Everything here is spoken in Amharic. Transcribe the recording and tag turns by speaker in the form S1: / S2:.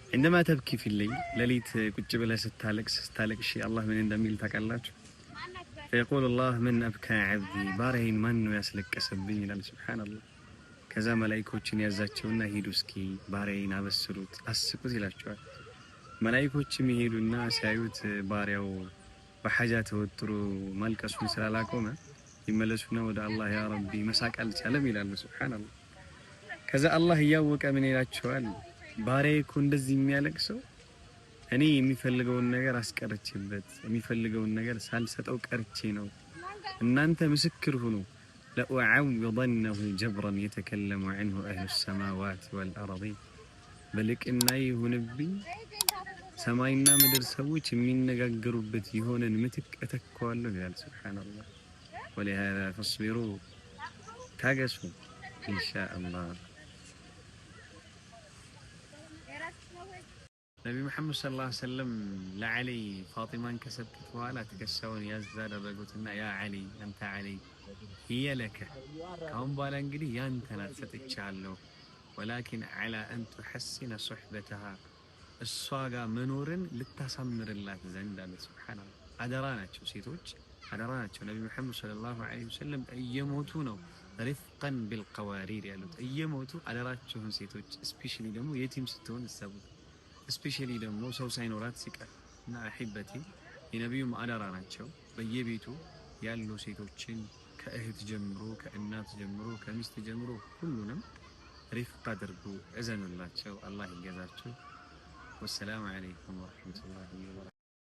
S1: عندما تبكي في الليل لليت كنت بلا ستالك شيء الله من اندميل تقلات فيقول الله من أبكى عبدي بارين من يسلك سبيني لله سبحان الله كذا ملائكوችን ያዛቸውና ሄዱ እስኪ ባሪያዬን አበስሩት አስቁት ይላቸዋል። መላእክቶችም ይሄዱና ሲያዩት ባሪያው በሐጃ ተወጥሮ ማልቀሱን ስላላቆመ ይመለሱና ወደ አላህ ያ ረቢ መሳቅ አልቻለም ይላሉ። ሱብሃንአላህ። ከዛ አላህ እያወቀ ምን ይላቸዋል? ባሪያዬ እኮ እንደዚህ የሚያለቅሰው እኔ የሚፈልገውን ነገር አስቀርቼበት የሚፈልገውን ነገር ሳልሰጠው ቀርቼ ነው። እናንተ ምስክር ሁኑ። ለኡዓውضنه جبرا يتكلم عنه أهل السماوات والأرضين በልቅና ይሁንብኝ ሰማይና ምድር ሰዎች የሚነጋገሩበት ይሆነን ምትክ እተካዋለሁ ይላል። ሱብሃንአላህ። ولهذا فاصبروا ታገሱ ኢንሻአላህ። ነብዩ መሐመድ ሰለላሁ ዐለይሂ ወሰለም ለዓሊ ፋጢማን ከሰጡት በኋላ ትከሻውን ያዝ አደረጉትና ያ ዓሊ አንተ ዓሊ هي لك ካሁን በኋላ እንግዲህ ያንተ ናት ሰጥቻለሁ ولكن على أن تحسن صحبتها እሷ ጋር መኖርን ልታሳምርላት ዘንድ አለ። ሱብሃንአላህ። አደራ ናቸው ሴቶች አደራ ናቸው። ነብዩ መሐመድ ሰለላሁ ዐለይሂ ወሰለም እየሞቱ ነው رفقا بالقوارير ያሉት እየሞቱ አደራቸውን ሴቶች ስፔሻሊ ደግሞ የቲም ስትሆን እሰቡት ስፔሻሊ ደግሞ ሰው ሳይኖራት ሲቀር እና አሂበቲ የነብዩ አደራ ናቸው። በየቤቱ ያሉ ሴቶችን ከእህት ጀምሮ ከእናት ጀምሮ ከሚስት ጀምሮ ሁሉንም رفق አድርጉ እዘኑላቸው። አላህ ይገዛችሁ። والسلام عليكم ورحمة الله وبركاته.